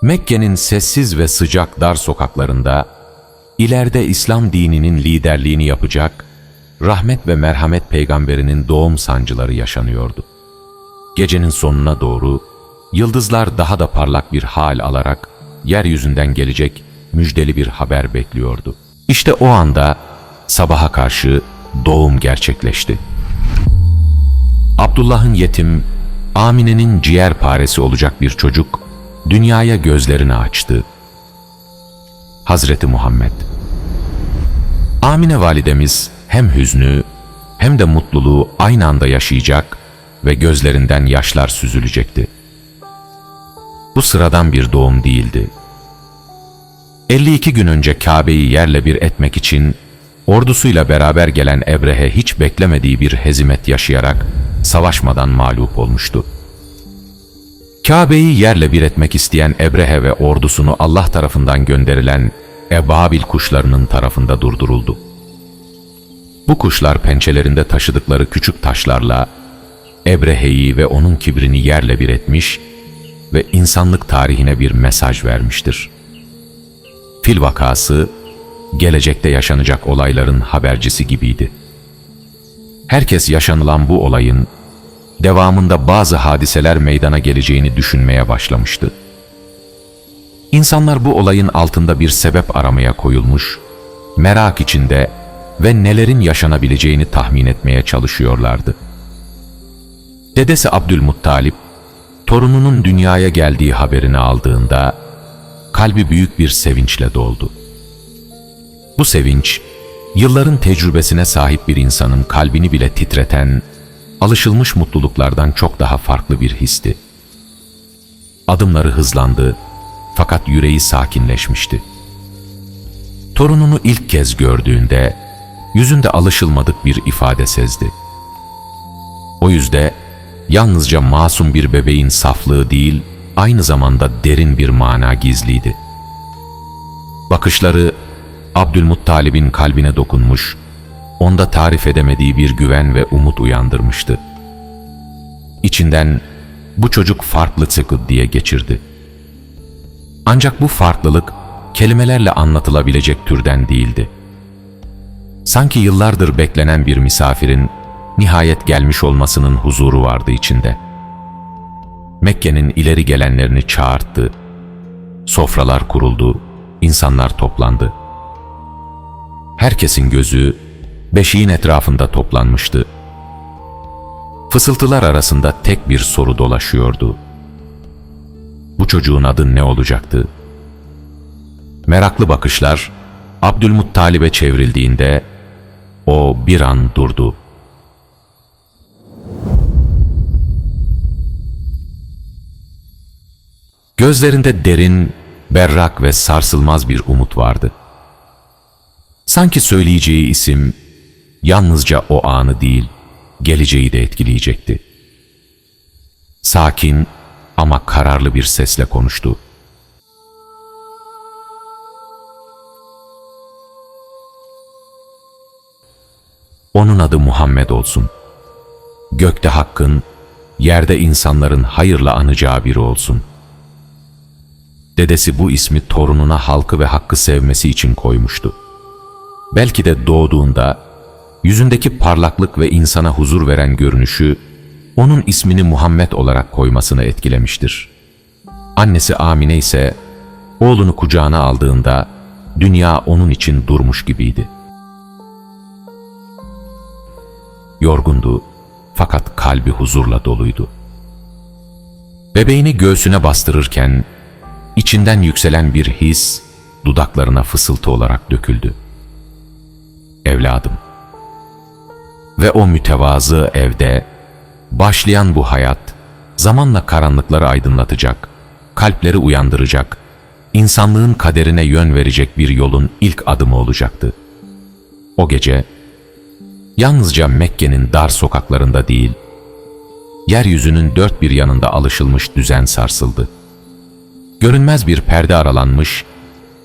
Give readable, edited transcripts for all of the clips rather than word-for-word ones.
Mekke'nin sessiz ve sıcak dar sokaklarında, ileride İslam dininin liderliğini yapacak, rahmet ve merhamet peygamberinin doğum sancıları yaşanıyordu. Gecenin sonuna doğru, yıldızlar daha da parlak bir hal alarak, yeryüzünden gelecek müjdeli bir haber bekliyordu. İşte o anda, sabaha karşı doğum gerçekleşti. Abdullah'ın yetim, Amine'nin ciğerparesi olacak bir çocuk, dünyaya gözlerini açtı. Hazreti Muhammed. Amine validemiz hem hüznü hem de mutluluğu aynı anda yaşayacak ve gözlerinden yaşlar süzülecekti. Bu sıradan bir doğum değildi. 52 gün önce Kabe'yi yerle bir etmek için ordusuyla beraber gelen Ebrehe hiç beklemediği bir hezimet yaşayarak savaşmadan mağlup olmuştu. Kabe'yi yerle bir etmek isteyen Ebrehe ve ordusunu Allah tarafından gönderilen Ebabil kuşlarının tarafında durduruldu. Bu kuşlar pençelerinde taşıdıkları küçük taşlarla Ebrehe'yi ve onun kibrini yerle bir etmiş ve insanlık tarihine bir mesaj vermiştir. Fil vakası, gelecekte yaşanacak olayların habercisi gibiydi. Herkes yaşanılan bu olayın devamında bazı hadiseler meydana geleceğini düşünmeye başlamıştı. İnsanlar bu olayın altında bir sebep aramaya koyulmuş, merak içinde ve nelerin yaşanabileceğini tahmin etmeye çalışıyorlardı. Dedesi Abdülmuttalip, torununun dünyaya geldiği haberini aldığında, kalbi büyük bir sevinçle doldu. Bu sevinç, yılların tecrübesine sahip bir insanın kalbini bile titreten, alışılmış mutluluklardan çok daha farklı bir histi. Adımları hızlandı, fakat yüreği sakinleşmişti. Torununu ilk kez gördüğünde, yüzünde alışılmadık bir ifade sezdi. O yüzde, yalnızca masum bir bebeğin saflığı değil, aynı zamanda derin bir mana gizliydi. Bakışları, Abdülmuttalib'in kalbine dokunmuş, onda tarif edemediği bir güven ve umut uyandırmıştı. İçinden, bu çocuk farklı çıktı diye geçirdi. Ancak bu farklılık, kelimelerle anlatılabilecek türden değildi. Sanki yıllardır beklenen bir misafirin, nihayet gelmiş olmasının huzuru vardı içinde. Mekke'nin ileri gelenlerini çağırttı. Sofralar kuruldu, insanlar toplandı. Herkesin gözü beşiğin etrafında toplanmıştı. Fısıltılar arasında tek bir soru dolaşıyordu. Bu çocuğun adı ne olacaktı? Meraklı bakışlar Abdülmuttalib'e çevrildiğinde o bir an durdu. Gözlerinde derin, berrak ve sarsılmaz bir umut vardı. Sanki söyleyeceği isim yalnızca o anı değil, geleceği de etkileyecekti. Sakin ama kararlı bir sesle konuştu. Onun adı Muhammed olsun. Gökte Hakk'ın, yerde insanların hayırla anacağı biri olsun. Dedesi bu ismi torununa halkı ve hakkı sevmesi için koymuştu. Belki de doğduğunda, yüzündeki parlaklık ve insana huzur veren görünüşü, onun ismini Muhammed olarak koymasını etkilemiştir. Annesi Amine ise, oğlunu kucağına aldığında, dünya onun için durmuş gibiydi. Yorgundu, fakat kalbi huzurla doluydu. Bebeğini göğsüne bastırırken, içinden yükselen bir his, dudaklarına fısıltı olarak döküldü. Evladım. Ve o mütevazı evde, başlayan bu hayat, zamanla karanlıkları aydınlatacak, kalpleri uyandıracak, insanlığın kaderine yön verecek bir yolun ilk adımı olacaktı. O gece, yalnızca Mekke'nin dar sokaklarında değil, yeryüzünün dört bir yanında alışılmış düzen sarsıldı. Görünmez bir perde aralanmış,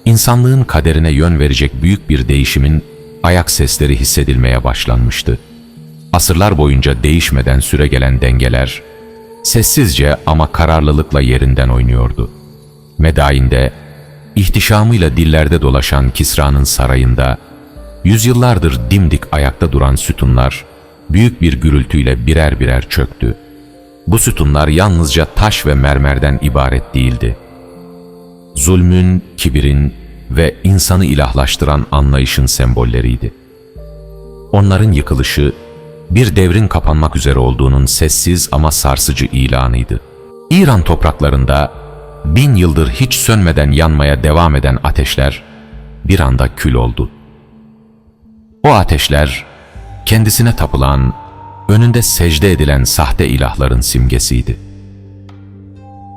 insanlığın kaderine yön verecek büyük bir değişimin ayak sesleri hissedilmeye başlanmıştı. Asırlar boyunca değişmeden süregelen dengeler, sessizce ama kararlılıkla yerinden oynuyordu. Medain'de, ihtişamıyla dillerde dolaşan Kisra'nın sarayında, yüzyıllardır dimdik ayakta duran sütunlar, büyük bir gürültüyle birer birer çöktü. Bu sütunlar yalnızca taş ve mermerden ibaret değildi. Zulmün, kibirin ve insanı ilahlaştıran anlayışın sembolleriydi. Onların yıkılışı, bir devrin kapanmak üzere olduğunun sessiz ama sarsıcı ilanıydı. İran topraklarında 1000 yıldır hiç sönmeden yanmaya devam eden ateşler bir anda kül oldu. O ateşler, kendisine tapılan, önünde secde edilen sahte ilahların simgesiydi.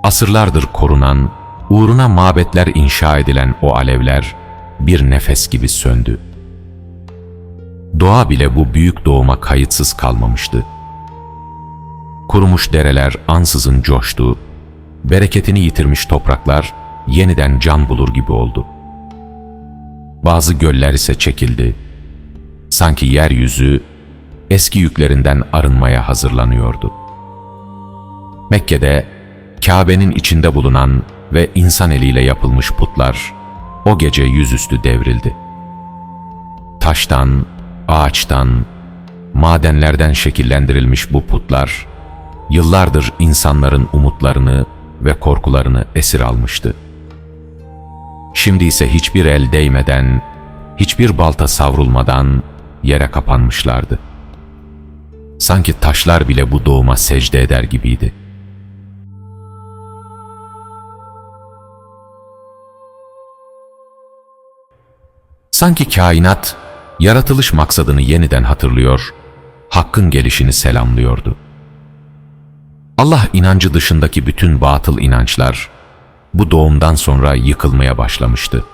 Asırlardır korunan, uğruna mabetler inşa edilen o alevler bir nefes gibi söndü. Doğa bile bu büyük doğuma kayıtsız kalmamıştı. Kurumuş dereler ansızın coştu, bereketini yitirmiş topraklar yeniden can bulur gibi oldu. Bazı göller ise çekildi. Sanki yeryüzü eski yüklerinden arınmaya hazırlanıyordu. Mekke'de Kabe'nin içinde bulunan ve insan eliyle yapılmış putlar o gece yüzüstü devrildi. Taştan, ağaçtan, madenlerden şekillendirilmiş bu putlar yıllardır insanların umutlarını ve korkularını esir almıştı. Şimdi ise hiçbir el değmeden, hiçbir balta savrulmadan yere kapanmışlardı. Sanki taşlar bile bu doğuma secde eder gibiydi. Sanki kainat, yaratılış maksadını yeniden hatırlıyor, Hakk'ın gelişini selamlıyordu. Allah inancı dışındaki bütün batıl inançlar, bu doğumdan sonra yıkılmaya başlamıştı.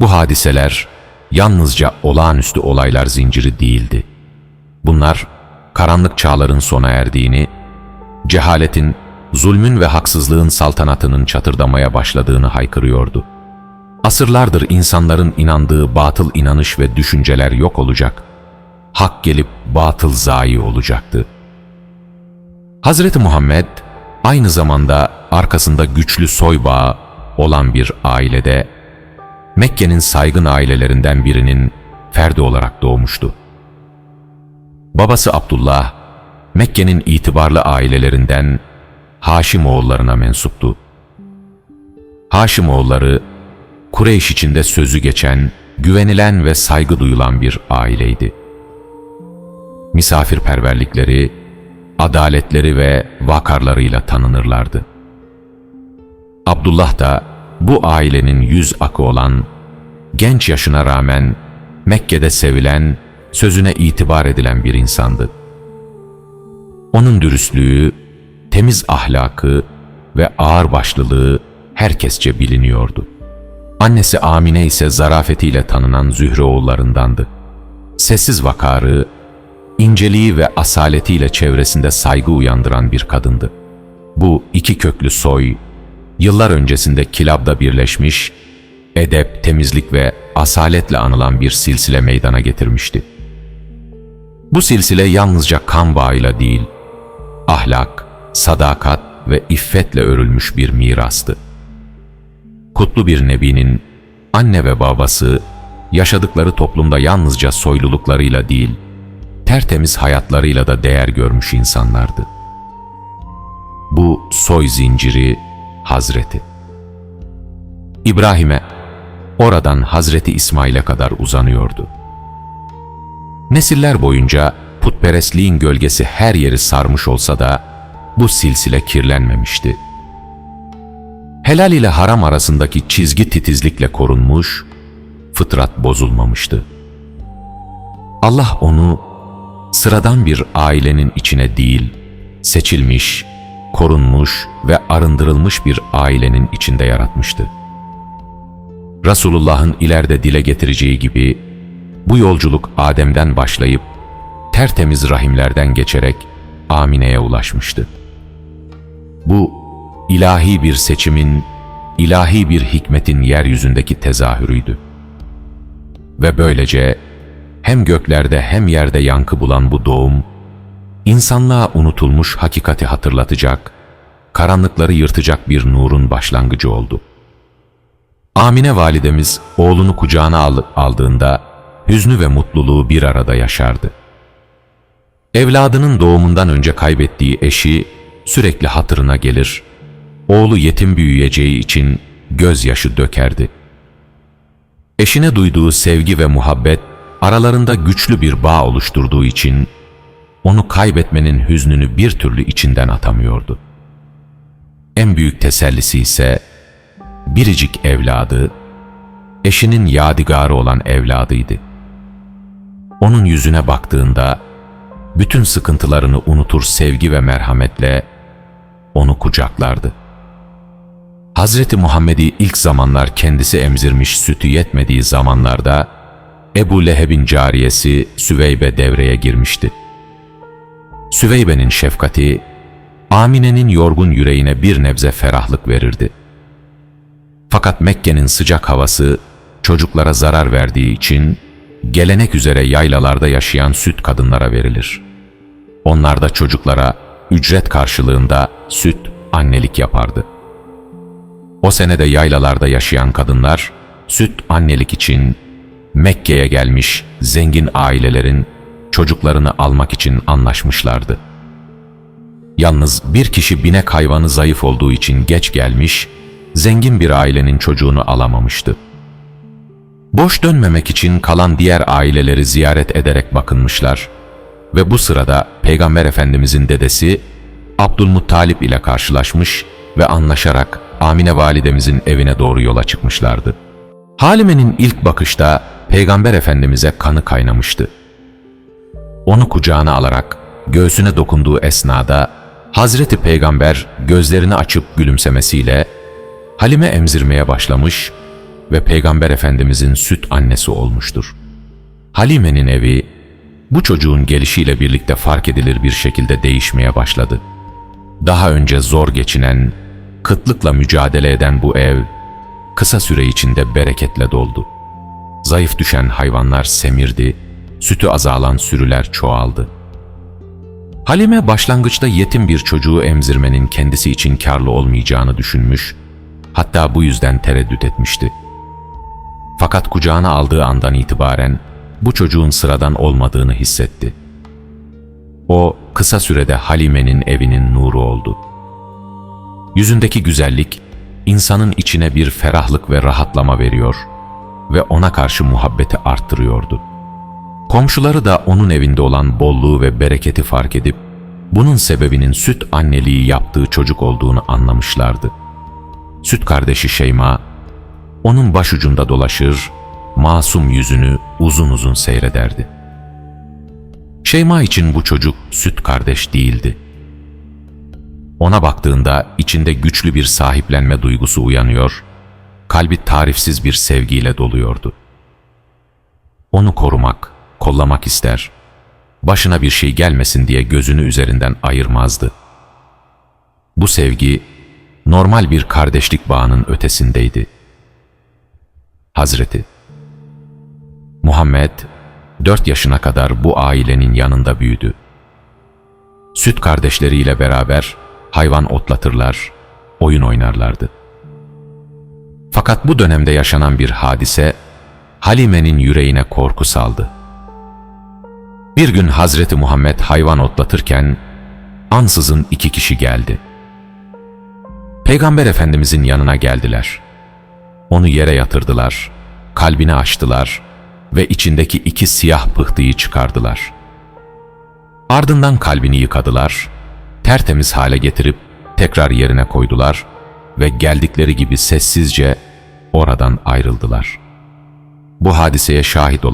Bu hadiseler, yalnızca olağanüstü olaylar zinciri değildi. Bunlar, karanlık çağların sona erdiğini, cehaletin, zulmün ve haksızlığın saltanatının çatırdamaya başladığını haykırıyordu. Asırlardır insanların inandığı batıl inanış ve düşünceler yok olacak, hak gelip batıl zayi olacaktı. Hazreti Muhammed, aynı zamanda arkasında güçlü soy bağı olan bir ailede, Mekke'nin saygın ailelerinden birinin ferdi olarak doğmuştu. Babası Abdullah, Mekke'nin itibarlı ailelerinden Haşimoğullarına mensuptu. Haşimoğulları, Kureyş içinde sözü geçen, güvenilen ve saygı duyulan bir aileydi. Misafirperverlikleri, adaletleri ve vakarlarıyla tanınırlardı. Abdullah da bu ailenin yüz akı olan, genç yaşına rağmen Mekke'de sevilen, sözüne itibar edilen bir insandı. Onun dürüstlüğü, temiz ahlakı ve ağırbaşlılığı herkesçe biliniyordu. Annesi Amine ise zarafetiyle tanınan Zühre oğullarındandı. Sessiz vakarı, inceliği ve asaletiyle çevresinde saygı uyandıran bir kadındı. Bu iki köklü soy, yıllar öncesinde Kilab'da birleşmiş, edep, temizlik ve asaletle anılan bir silsile meydana getirmişti. Bu silsile yalnızca kan bağıyla değil, ahlak, sadakat ve iffetle örülmüş bir mirastı. Kutlu bir nebinin anne ve babası, yaşadıkları toplumda yalnızca soyluluklarıyla değil, tertemiz hayatlarıyla da değer görmüş insanlardı. Bu soy zinciri Hazreti İbrahim'e, oradan Hazreti İsmail'e kadar uzanıyordu. Nesiller boyunca putperestliğin gölgesi her yeri sarmış olsa da bu silsile kirlenmemişti. Helal ile haram arasındaki çizgi titizlikle korunmuş, fıtrat bozulmamıştı. Allah onu sıradan bir ailenin içine değil, seçilmiş, korunmuş ve arındırılmış bir ailenin içinde yaratmıştı. Resulullah'ın ileride dile getireceği gibi, bu yolculuk Adem'den başlayıp, tertemiz rahimlerden geçerek Amine'ye ulaşmıştı. Bu, ilahi bir seçimin, ilahi bir hikmetin yeryüzündeki tezahürüydü. Ve böylece, hem göklerde hem yerde yankı bulan bu doğum, insanlığa unutulmuş hakikati hatırlatacak, karanlıkları yırtacak bir nurun başlangıcı oldu. Amine validemiz oğlunu kucağına aldığında hüznü ve mutluluğu bir arada yaşardı. Evladının doğumundan önce kaybettiği eşi sürekli hatırına gelir, oğlu yetim büyüyeceği için gözyaşı dökerdi. Eşine duyduğu sevgi ve muhabbet aralarında güçlü bir bağ oluşturduğu için onu kaybetmenin hüznünü bir türlü içinden atamıyordu. En büyük tesellisi ise biricik evladı, eşinin yadigarı olan evladıydı. Onun yüzüne baktığında bütün sıkıntılarını unutur, sevgi ve merhametle onu kucaklardı. Hazreti Muhammed'i ilk zamanlar kendisi emzirmiş, sütü yetmediği zamanlarda Ebu Leheb'in cariyesi Süveybe devreye girmişti. Süveybe'nin şefkati Amine'nin yorgun yüreğine bir nebze ferahlık verirdi. Fakat Mekke'nin sıcak havası çocuklara zarar verdiği için gelenek üzere yaylalarda yaşayan süt kadınlara verilir. Onlar da çocuklara ücret karşılığında süt, annelik yapardı. O senede yaylalarda yaşayan kadınlar süt, annelik için Mekke'ye gelmiş zengin ailelerin çocuklarını almak için anlaşmışlardı. Yalnız bir kişi binek hayvanı zayıf olduğu için geç gelmiş, zengin bir ailenin çocuğunu alamamıştı. Boş dönmemek için kalan diğer aileleri ziyaret ederek bakınmışlar ve bu sırada Peygamber Efendimizin dedesi Abdülmuttalip ile karşılaşmış ve anlaşarak Amine validemizin evine doğru yola çıkmışlardı. Halime'nin ilk bakışta Peygamber Efendimiz'e kanı kaynamıştı. Onu kucağına alarak göğsüne dokunduğu esnada Hazreti Peygamber gözlerini açıp gülümsemesiyle Halime emzirmeye başlamış ve Peygamber Efendimizin süt annesi olmuştur. Halime'nin evi bu çocuğun gelişiyle birlikte fark edilir bir şekilde değişmeye başladı. Daha önce zor geçinen, kıtlıkla mücadele eden bu ev kısa süre içinde bereketle doldu. Zayıf düşen hayvanlar semirdi, sütü azalan sürüler çoğaldı. Halime başlangıçta yetim bir çocuğu emzirmenin kendisi için karlı olmayacağını düşünmüş, hatta bu yüzden tereddüt etmişti. Fakat kucağına aldığı andan itibaren bu çocuğun sıradan olmadığını hissetti. O kısa sürede Halime'nin evinin nuru oldu. Yüzündeki güzellik insanın içine bir ferahlık ve rahatlama veriyor ve ona karşı muhabbeti arttırıyordu. Komşuları da onun evinde olan bolluğu ve bereketi fark edip bunun sebebinin süt anneliği yaptığı çocuk olduğunu anlamışlardı. Süt kardeşi Şeyma onun başucunda dolaşır, masum yüzünü uzun uzun seyrederdi. Şeyma için bu çocuk süt kardeş değildi. Ona baktığında içinde güçlü bir sahiplenme duygusu uyanıyor, kalbi tarifsiz bir sevgiyle doluyordu. Onu korumak, kollamak ister, başına bir şey gelmesin diye gözünü üzerinden ayırmazdı. Bu sevgi normal bir kardeşlik bağının ötesindeydi. Hazreti Muhammed 4 yaşına kadar bu ailenin yanında büyüdü. Süt kardeşleriyle beraber hayvan otlatırlar, oyun oynarlardı. Fakat bu dönemde yaşanan bir hadise Halime'nin yüreğine korku saldı. Bir gün Hazreti Muhammed hayvan otlatırken ansızın 2 kişi geldi. Peygamber Efendimizin yanına geldiler. Onu yere yatırdılar, kalbini açtılar ve içindeki 2 siyah pıhtıyı çıkardılar. Ardından kalbini yıkadılar, tertemiz hale getirip tekrar yerine koydular ve geldikleri gibi sessizce oradan ayrıldılar. Bu hadiseye şahit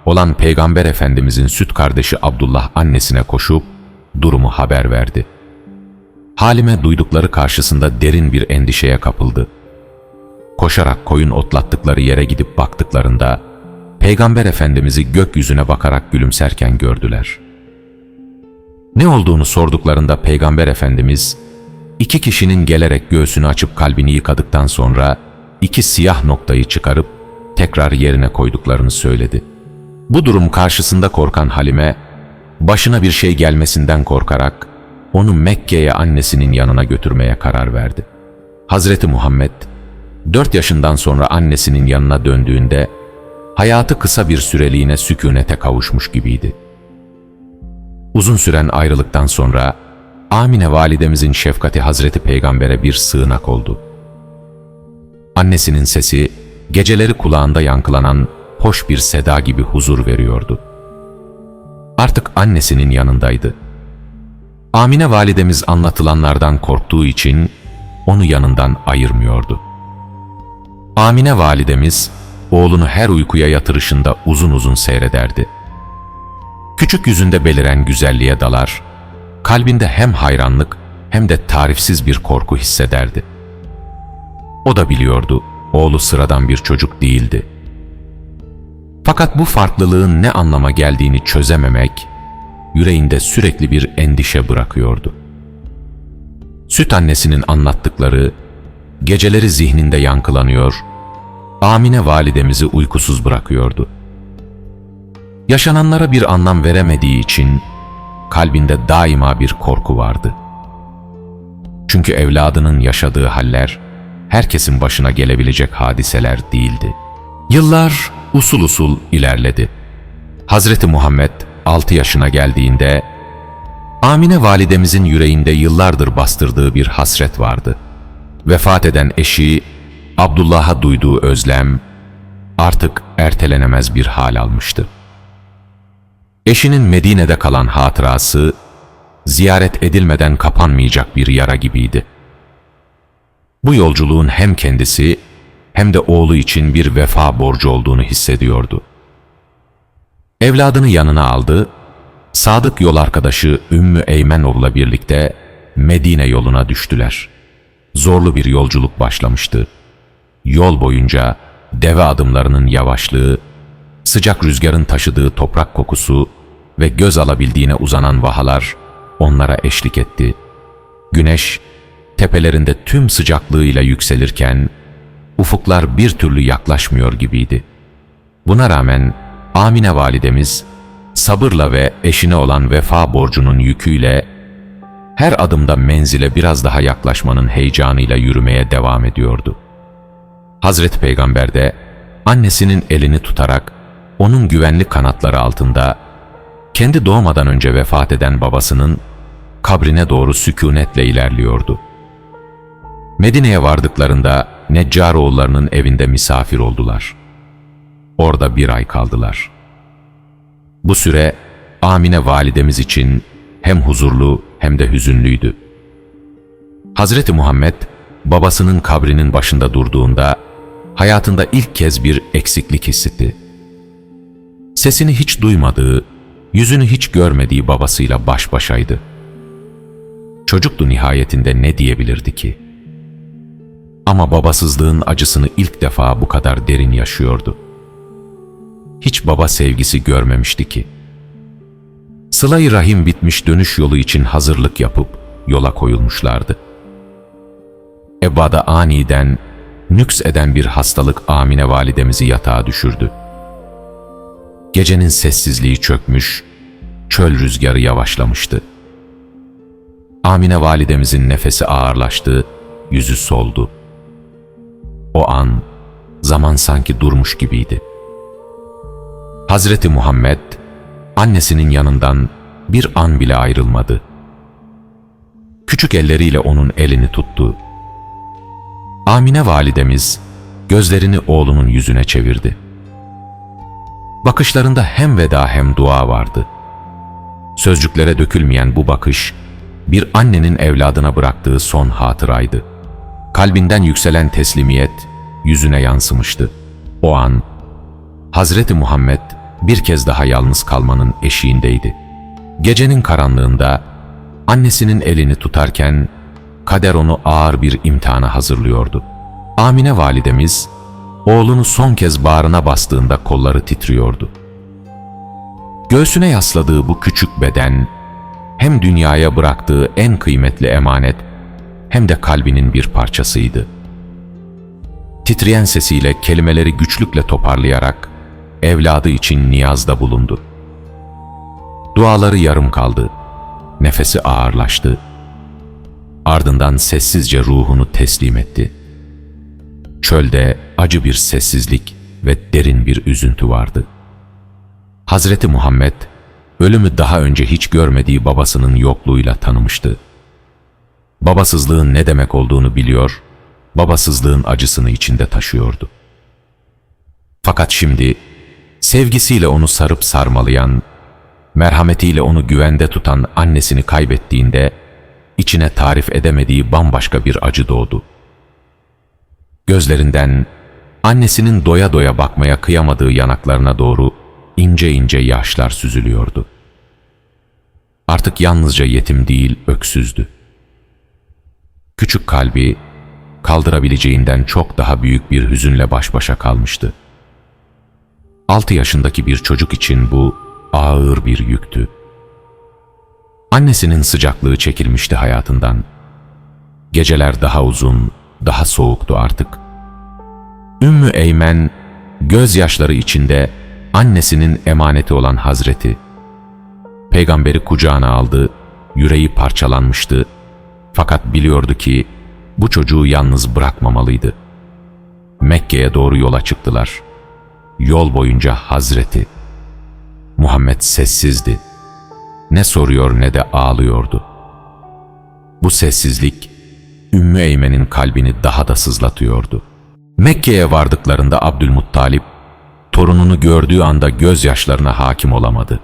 olan Peygamber Efendimizin süt kardeşi Abdullah annesine koşup durumu haber verdi. Halime duydukları karşısında derin bir endişeye kapıldı. Koşarak koyun otlattıkları yere gidip baktıklarında Peygamber Efendimiz'i gökyüzüne bakarak gülümserken gördüler. Ne olduğunu sorduklarında Peygamber Efendimiz 2 kişinin gelerek göğsünü açıp kalbini yıkadıktan sonra 2 siyah noktayı çıkarıp tekrar yerine koyduklarını söyledi. Bu durum karşısında korkan Halime başına bir şey gelmesinden korkarak onu Mekke'ye annesinin yanına götürmeye karar verdi. Hazreti Muhammed 4 yaşından sonra annesinin yanına döndüğünde hayatı kısa bir süreliğine sükûnete kavuşmuş gibiydi. Uzun süren ayrılıktan sonra Amine validemizin şefkati Hazreti Peygamber'e bir sığınak oldu. Annesinin sesi geceleri kulağında yankılanan hoş bir seda gibi huzur veriyordu. Artık annesinin yanındaydı. Amine validemiz anlatılanlardan korktuğu için onu yanından ayırmıyordu. Amine validemiz oğlunu her uykuya yatırışında uzun uzun seyrederdi. Küçük yüzünde beliren güzelliğe dalar, kalbinde hem hayranlık hem de tarifsiz bir korku hissederdi. O da biliyordu, oğlu sıradan bir çocuk değildi. Fakat bu farklılığın ne anlama geldiğini çözememek, yüreğinde sürekli bir endişe bırakıyordu. Süt annesinin anlattıkları, geceleri zihninde yankılanıyor, Amine validemizi uykusuz bırakıyordu. Yaşananlara bir anlam veremediği için kalbinde daima bir korku vardı. Çünkü evladının yaşadığı haller herkesin başına gelebilecek hadiseler değildi. Yıllar usul usul ilerledi. Hazreti Muhammed 6 yaşına geldiğinde Amine validemizin yüreğinde yıllardır bastırdığı bir hasret vardı. Vefat eden eşi Abdullah'a duyduğu özlem artık ertelenemez bir hal almıştı. Eşinin Medine'de kalan hatırası ziyaret edilmeden kapanmayacak bir yara gibiydi. Bu yolculuğun hem kendisi hem de oğlu için bir vefa borcu olduğunu hissediyordu. Evladını yanına aldı, sadık yol arkadaşı Ümmü Eymenoğlu'la birlikte Medine yoluna düştüler. Zorlu bir yolculuk başlamıştı. Yol boyunca deve adımlarının yavaşlığı, sıcak rüzgarın taşıdığı toprak kokusu ve göz alabildiğine uzanan vahalar onlara eşlik etti. Güneş tepelerinde tüm sıcaklığıyla yükselirken ufuklar bir türlü yaklaşmıyor gibiydi. Buna rağmen Amine validemiz sabırla ve eşine olan vefa borcunun yüküyle her adımda menzile biraz daha yaklaşmanın heyecanıyla yürümeye devam ediyordu. Hazreti Peygamber de annesinin elini tutarak onun güvenli kanatları altında kendi doğmadan önce vefat eden babasının kabrine doğru sükûnetle ilerliyordu. Medine'ye vardıklarında Neccaroğullarının evinde misafir oldular. Orada 1 ay kaldılar. Bu süre Amine validemiz için hem huzurlu hem de hüzünlüydü. Hazreti Muhammed babasının kabrinin başında durduğunda hayatında ilk kez bir eksiklik hissetti. Sesini hiç duymadığı, yüzünü hiç görmediği babasıyla baş başaydı. Çocuktu nihayetinde, ne diyebilirdi ki? Ama babasızlığın acısını ilk defa bu kadar derin yaşıyordu. Hiç baba sevgisi görmemişti ki. Sıla-i rahim bitmiş, dönüş yolu için hazırlık yapıp yola koyulmuşlardı. Ebada aniden nüks eden bir hastalık Amine validemizi yatağa düşürdü. Gecenin sessizliği çökmüş, çöl rüzgarı yavaşlamıştı. Amine validemizin nefesi ağırlaştı, yüzü soldu. O an zaman sanki durmuş gibiydi. Hazreti Muhammed annesinin yanından bir an bile ayrılmadı. Küçük elleriyle onun elini tuttu. Amine validemiz gözlerini oğlunun yüzüne çevirdi. Bakışlarında hem veda hem dua vardı. Sözcüklere dökülmeyen bu bakış, bir annenin evladına bıraktığı son hatıraydı. Kalbinden yükselen teslimiyet yüzüne yansımıştı. O an Hazreti Muhammed bir kez daha yalnız kalmanın eşiğindeydi. Gecenin karanlığında annesinin elini tutarken kader onu ağır bir imtihana hazırlıyordu. Amine validemiz oğlunu son kez bağrına bastığında kolları titriyordu. Göğsüne yasladığı bu küçük beden hem dünyaya bıraktığı en kıymetli emanet hem de kalbinin bir parçasıydı. Titreyen sesiyle kelimeleri güçlükle toparlayarak evladı için niyazda bulundu. Duaları yarım kaldı. nefesi ağırlaştı. Ardından sessizce ruhunu teslim etti. Çölde acı bir sessizlik ve derin bir üzüntü vardı. Hazreti Muhammed, ölümü daha önce hiç görmediği babasının yokluğuyla tanımıştı. Babasızlığın ne demek olduğunu biliyor, babasızlığın acısını içinde taşıyordu. Fakat şimdi, sevgisiyle onu sarıp sarmalayan, merhametiyle onu güvende tutan annesini kaybettiğinde, içine tarif edemediği bambaşka bir acı doğdu. Gözlerinden, annesinin doya doya bakmaya kıyamadığı yanaklarına doğru ince ince yaşlar süzülüyordu. Artık yalnızca yetim değil, öksüzdü. Küçük kalbi, kaldırabileceğinden çok daha büyük bir hüzünle baş başa kalmıştı. 6 yaşındaki bir çocuk için bu ağır bir yüktü. Annesinin sıcaklığı çekilmişti hayatından. Geceler daha uzun, daha soğuktu artık. Ümmü Eymen, gözyaşları içinde annesinin emaneti olan Hazreti Peygamberi kucağına aldı, yüreği parçalanmıştı. Fakat biliyordu ki bu çocuğu yalnız bırakmamalıydı. Mekke'ye doğru yola çıktılar. Yol boyunca Hazreti Muhammed sessizdi. Ne soruyor ne de ağlıyordu. Bu sessizlik Ümmü Eymen'in kalbini daha da sızlatıyordu. Mekke'ye vardıklarında Abdülmuttalip, torununu gördüğü anda gözyaşlarına hakim olamadı.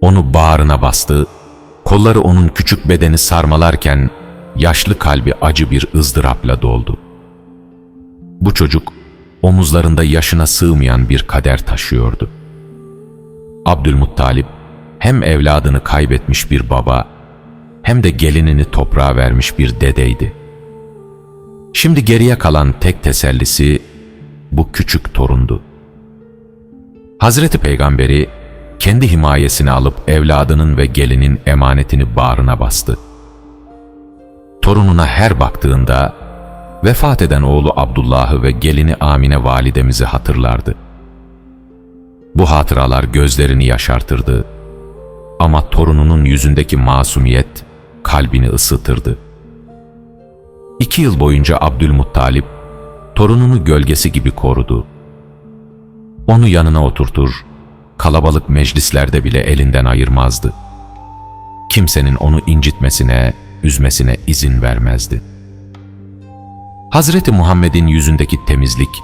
Onu bağrına bastı, kolları onun küçük bedeni sarmalarken yaşlı kalbi acı bir ızdırapla doldu. Bu çocuk omuzlarında yaşına sığmayan bir kader taşıyordu. Abdülmuttalip hem evladını kaybetmiş bir baba hem de gelinini toprağa vermiş bir dedeydi. Şimdi geriye kalan tek tesellisi bu küçük torundu. Hazreti Peygamberi kendi himayesine alıp evladının ve gelinin emanetini bağrına bastı. Torununa her baktığında vefat eden oğlu Abdullah'ı ve gelini Amine validemizi hatırlardı. Bu hatıralar gözlerini yaşartırdı ama torununun yüzündeki masumiyet kalbini ısıtırdı. 2 yıl boyunca Abdülmuttalip torununu gölgesi gibi korudu. Onu yanına oturtur, kalabalık meclislerde bile elinden ayırmazdı. Kimsenin onu incitmesine, üzmesine izin vermezdi. Hazreti Muhammed'in yüzündeki temizlik,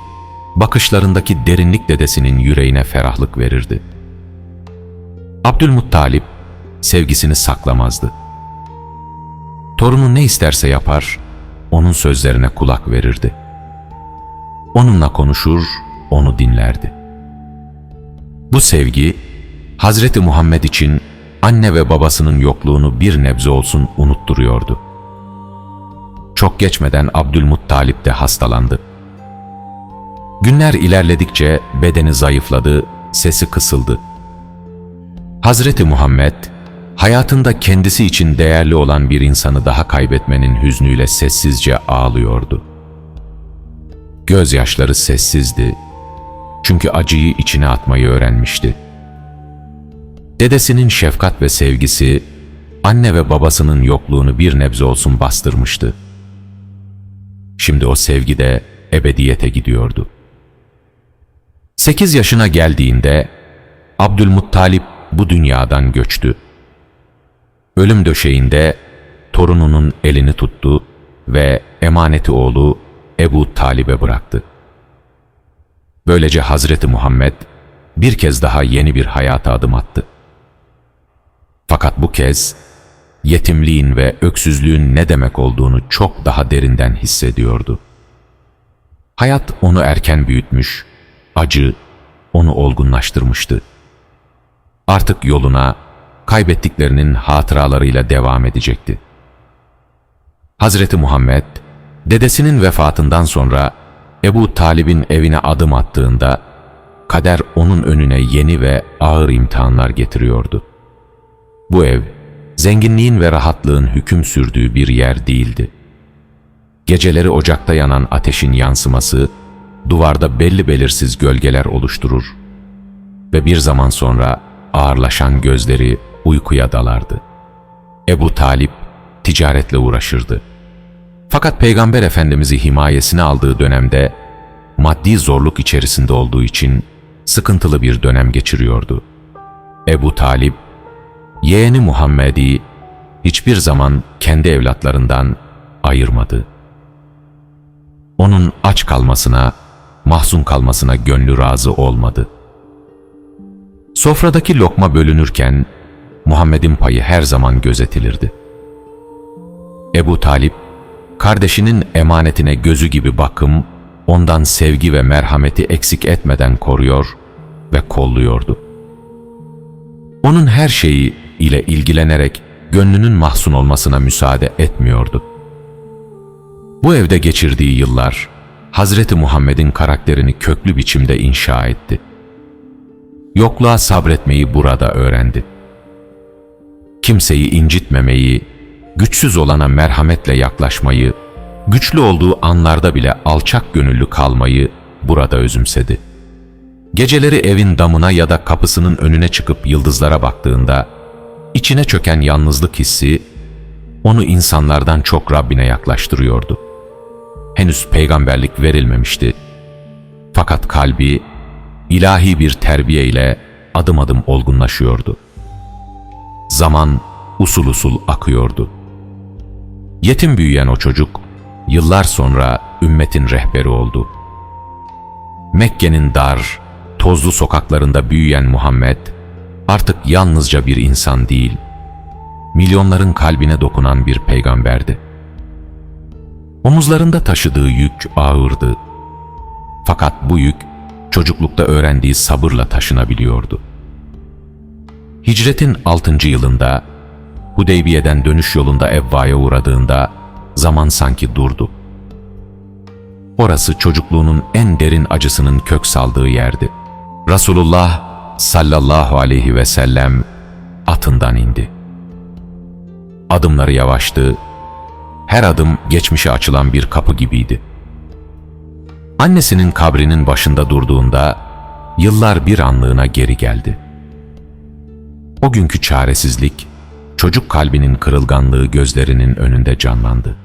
bakışlarındaki derinlik dedesinin yüreğine ferahlık verirdi. Abdülmuttalip sevgisini saklamazdı. Torunu ne isterse yapar, onun sözlerine kulak verirdi. Onunla konuşur, onu dinlerdi. Bu sevgi, Hazreti Muhammed için anne ve babasının yokluğunu bir nebze olsun unutturuyordu. Çok geçmeden Abdülmuttalip de hastalandı. Günler ilerledikçe bedeni zayıfladı, sesi kısıldı. Hazreti Muhammed, hayatında kendisi için değerli olan bir insanı daha kaybetmenin hüznüyle sessizce ağlıyordu. Gözyaşları sessizdi, çünkü acıyı içine atmayı öğrenmişti. Dedesinin şefkat ve sevgisi, anne ve babasının yokluğunu bir nebze olsun bastırmıştı. Şimdi o sevgi de ebediyete gidiyordu. 8 yaşına geldiğinde Abdülmuttalip bu dünyadan göçtü. Ölüm döşeğinde torununun elini tuttu ve emaneti oğlu Ebu Talib'e bıraktı. Böylece Hazreti Muhammed bir kez daha yeni bir hayata adım attı. Fakat bu kez yetimliğin ve öksüzlüğün ne demek olduğunu çok daha derinden hissediyordu. Hayat onu erken büyütmüş, acı onu olgunlaştırmıştı. Artık yoluna kaybettiklerinin hatıralarıyla devam edecekti. Hazreti Muhammed, dedesinin vefatından sonra Ebu Talib'in evine adım attığında, kader onun önüne yeni ve ağır imtihanlar getiriyordu. Bu ev, zenginliğin ve rahatlığın hüküm sürdüğü bir yer değildi. Geceleri ocakta yanan ateşin yansıması, duvarda belli belirsiz gölgeler oluşturur ve bir zaman sonra ağırlaşan gözleri uykuya dalardı. Ebu Talip ticaretle uğraşırdı. Fakat Peygamber Efendimiz'i himayesine aldığı dönemde maddi zorluk içerisinde olduğu için sıkıntılı bir dönem geçiriyordu. Ebu Talip, yeğeni Muhammed'i hiçbir zaman kendi evlatlarından ayırmadı. Onun aç kalmasına, mahzun kalmasına gönlü razı olmadı. Sofradaki lokma bölünürken Muhammed'in payı her zaman gözetilirdi. Ebu Talip, kardeşinin emanetine gözü gibi bakım, ondan sevgi ve merhameti eksik etmeden koruyor ve kolluyordu. Onun her şeyi ile ilgilenerek gönlünün mahzun olmasına müsaade etmiyordu. Bu evde geçirdiği yıllar, Hazreti Muhammed'in karakterini köklü biçimde inşa etti. Yokluğa sabretmeyi burada öğrendi. Kimseyi incitmemeyi, güçsüz olana merhametle yaklaşmayı, güçlü olduğu anlarda bile alçak gönüllü kalmayı burada özümsedi. Geceleri evin damına ya da kapısının önüne çıkıp yıldızlara baktığında, içine çöken yalnızlık hissi, onu insanlardan çok Rabbine yaklaştırıyordu. Henüz peygamberlik verilmemişti. Fakat kalbi, ilahi bir terbiye ile adım adım olgunlaşıyordu. Zaman usul usul akıyordu. Yetim büyüyen o çocuk, yıllar sonra ümmetin rehberi oldu. Mekke'nin dar, tozlu sokaklarında büyüyen Muhammed, artık yalnızca bir insan değil, milyonların kalbine dokunan bir peygamberdi. Omuzlarında taşıdığı yük ağırdı. Fakat bu yük, çocuklukta öğrendiği sabırla taşınabiliyordu. Hicretin 6. yılında, Hudeybiye'den dönüş yolunda Evva'ya uğradığında, zaman sanki durdu. Orası çocukluğunun en derin acısının kök saldığı yerdi. Resulullah sallallahu aleyhi ve sellem atından indi. Adımları yavaştı, her adım geçmişe açılan bir kapı gibiydi. Annesinin kabrinin başında durduğunda, yıllar bir anlığına geri geldi. O günkü çaresizlik, çocuk kalbinin kırılganlığı gözlerinin önünde canlandı.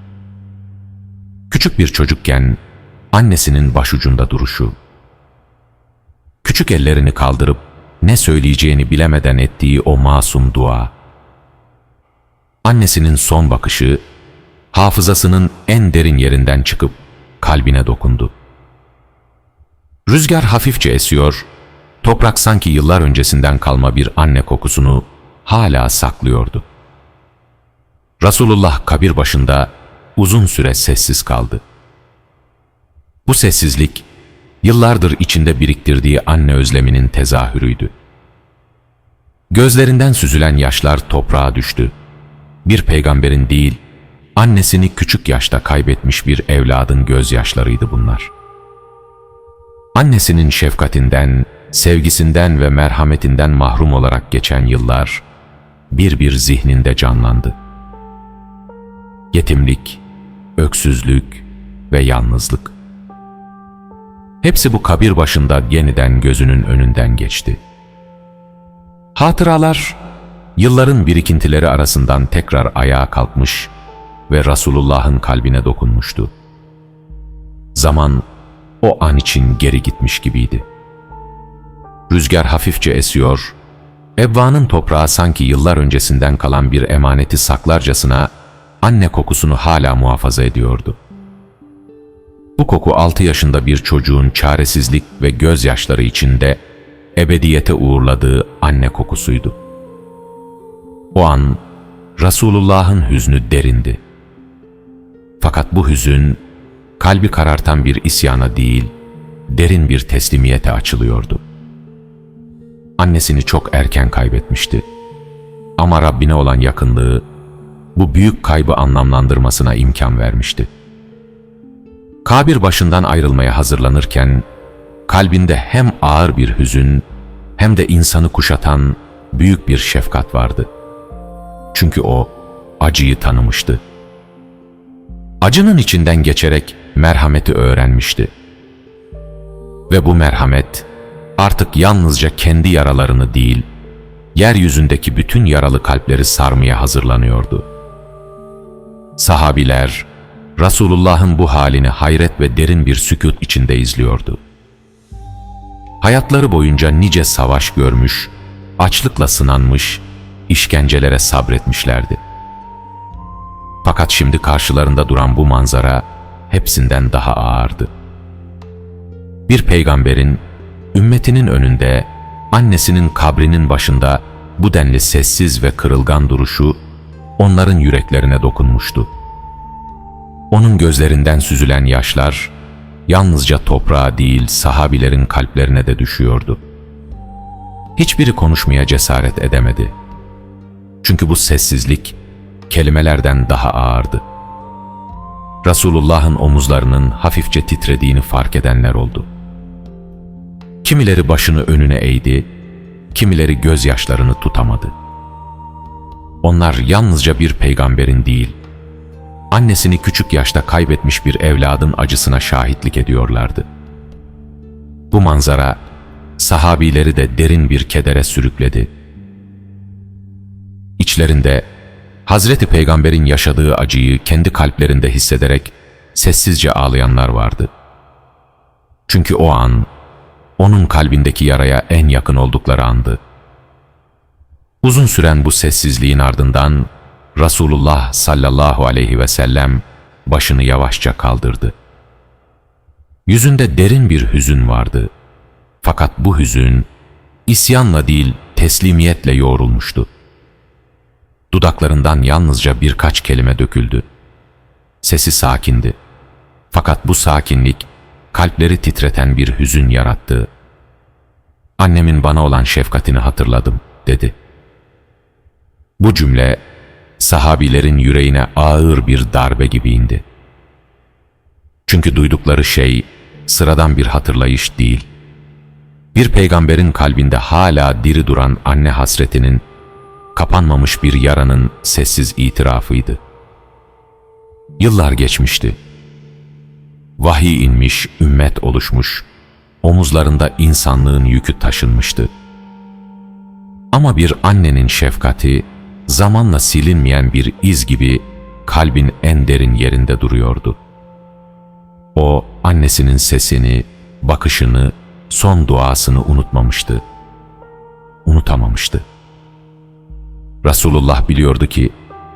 Küçük bir çocukken, annesinin başucunda duruşu, küçük ellerini kaldırıp ne söyleyeceğini bilemeden ettiği o masum dua, annesinin son bakışı, hafızasının en derin yerinden çıkıp kalbine dokundu. Rüzgar hafifçe esiyor, toprak sanki yıllar öncesinden kalma bir anne kokusunu hala saklıyordu. Resulullah kabir başında uzun süre sessiz kaldı. Bu sessizlik, yıllardır içinde biriktirdiği anne özleminin tezahürüydü. Gözlerinden süzülen yaşlar toprağa düştü. Bir peygamberin değil, annesini küçük yaşta kaybetmiş bir evladın gözyaşlarıydı bunlar. Annesinin şefkatinden, sevgisinden ve merhametinden mahrum olarak geçen yıllar, bir bir zihninde canlandı. Yetimlik, öksüzlük ve yalnızlık. Hepsi bu kabir başında yeniden gözünün önünden geçti. Hatıralar, yılların birikintileri arasından tekrar ayağa kalkmış ve Resulullah'ın kalbine dokunmuştu. Zaman o an için geri gitmiş gibiydi. Rüzgar hafifçe esiyor, Evva'nın toprağı sanki yıllar öncesinden kalan bir emaneti saklarcasına anne kokusunu hala muhafaza ediyordu. Bu koku 6 yaşında bir çocuğun çaresizlik ve gözyaşları içinde ebediyete uğurladığı anne kokusuydu. O an Resulullah'ın hüznü derindi. Fakat bu hüzün kalbi karartan bir isyana değil, derin bir teslimiyete açılıyordu. Annesini çok erken kaybetmişti. Ama Rabbine olan yakınlığı bu büyük kaybı anlamlandırmasına imkan vermişti. Kabir başından ayrılmaya hazırlanırken kalbinde hem ağır bir hüzün hem de insanı kuşatan büyük bir şefkat vardı. Çünkü o acıyı tanımıştı. Acının içinden geçerek merhameti öğrenmişti. Ve bu merhamet artık yalnızca kendi yaralarını değil, yeryüzündeki bütün yaralı kalpleri sarmaya hazırlanıyordu. Sahabiler, Resulullah'ın bu halini hayret ve derin bir sükût içinde izliyordu. Hayatları boyunca nice savaş görmüş, açlıkla sınanmış, işkencelere sabretmişlerdi. Fakat şimdi karşılarında duran bu manzara hepsinden daha ağırdı. Bir peygamberin ümmetinin önünde, annesinin kabrinin başında bu denli sessiz ve kırılgan duruşu onların yüreklerine dokunmuştu. Onun gözlerinden süzülen yaşlar yalnızca toprağa değil sahabilerin kalplerine de düşüyordu. Hiçbiri konuşmaya cesaret edemedi. Çünkü bu sessizlik kelimelerden daha ağırdı. Resulullah'ın omuzlarının hafifçe titrediğini fark edenler oldu. Kimileri başını önüne eğdi, kimileri gözyaşlarını tutamadı. Onlar yalnızca bir peygamberin değil, annesini küçük yaşta kaybetmiş bir evladın acısına şahitlik ediyorlardı. Bu manzara sahabileri de derin bir kedere sürükledi. İçlerinde Hazreti Peygamber'in yaşadığı acıyı kendi kalplerinde hissederek sessizce ağlayanlar vardı. Çünkü o an onun kalbindeki yaraya en yakın oldukları andı. Uzun süren bu sessizliğin ardından Resulullah sallallahu aleyhi ve sellem başını yavaşça kaldırdı. Yüzünde derin bir hüzün vardı. Fakat bu hüzün isyanla değil teslimiyetle yoğrulmuştu. Dudaklarından yalnızca birkaç kelime döküldü. Sesi sakindi. Fakat bu sakinlik kalpleri titreten bir hüzün yarattı. "Annemin bana olan şefkatini hatırladım," dedi. Bu cümle sahabilerin yüreğine ağır bir darbe gibi indi. Çünkü duydukları şey sıradan bir hatırlayış değil. Bir peygamberin kalbinde hala diri duran anne hasretinin, kapanmamış bir yaranın sessiz itirafıydı. Yıllar geçmişti. Vahiy inmiş, ümmet oluşmuş, omuzlarında insanlığın yükü taşınmıştı. Ama bir annenin şefkati, zamanla silinmeyen bir iz gibi kalbin en derin yerinde duruyordu. O, annesinin sesini, bakışını, son duasını unutmamıştı. Unutamamıştı. Resulullah biliyordu ki,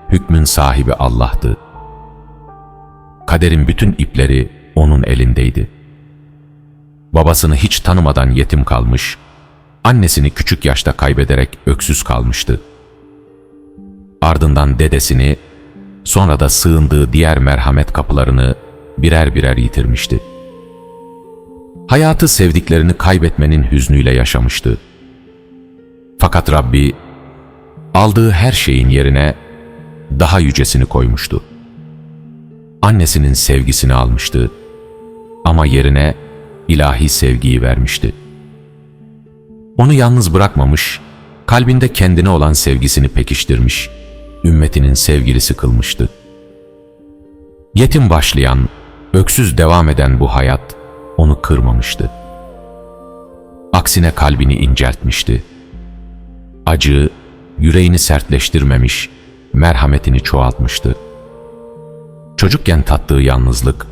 hükmün sahibi Allah'tı. Kaderin bütün ipleri onun elindeydi. Babasını hiç tanımadan yetim kalmış, annesini küçük yaşta kaybederek öksüz kalmıştı. Ardından dedesini, sonra da sığındığı diğer merhamet kapılarını birer birer yitirmişti. Hayatı sevdiklerini kaybetmenin hüznüyle yaşamıştı. Fakat Rabbi, aldığı her şeyin yerine daha yücesini koymuştu. Annesinin sevgisini almıştı ama yerine ilahi sevgiyi vermişti. Onu yalnız bırakmamış, kalbinde kendine olan sevgisini pekiştirmiş, ümmetinin sevgilisi kılmıştı. Yetim başlayan, öksüz devam eden bu hayat onu kırmamıştı. Aksine kalbini inceltmişti. Acı, yüreğini sertleştirmemiş, merhametini çoğaltmıştı. Çocukken tattığı yalnızlık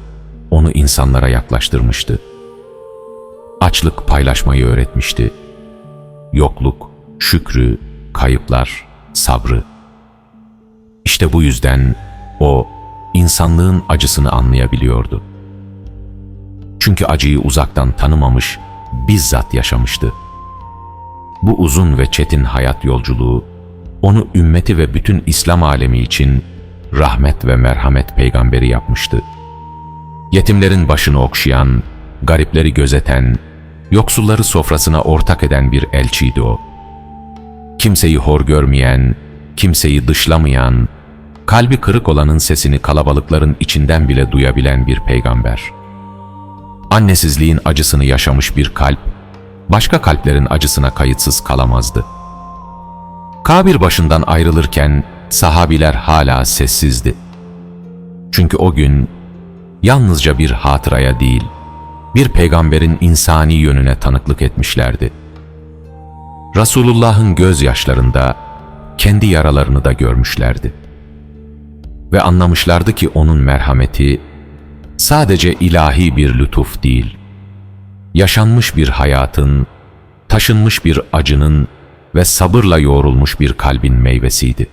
onu insanlara yaklaştırmıştı. Açlık paylaşmayı öğretmişti. Yokluk, şükrü, kayıplar, sabrı. İşte bu yüzden o, insanlığın acısını anlayabiliyordu. Çünkü acıyı uzaktan tanımamış, bizzat yaşamıştı. Bu uzun ve çetin hayat yolculuğu, onu ümmeti ve bütün İslam alemi için rahmet ve merhamet peygamberi yapmıştı. Yetimlerin başını okşayan, garipleri gözeten, yoksulları sofrasına ortak eden bir elçiydi o. Kimseyi hor görmeyen, kimseyi dışlamayan, kalbi kırık olanın sesini kalabalıkların içinden bile duyabilen bir peygamber. Annesizliğin acısını yaşamış bir kalp, başka kalplerin acısına kayıtsız kalamazdı. Kabir başından ayrılırken sahabiler hala sessizdi. Çünkü o gün yalnızca bir hatıraya değil, bir peygamberin insani yönüne tanıklık etmişlerdi. Resulullah'ın gözyaşlarında kendi yaralarını da görmüşlerdi. Ve anlamışlardı ki onun merhameti sadece ilahi bir lütuf değil, yaşanmış bir hayatın, taşınmış bir acının ve sabırla yoğrulmuş bir kalbin meyvesiydi.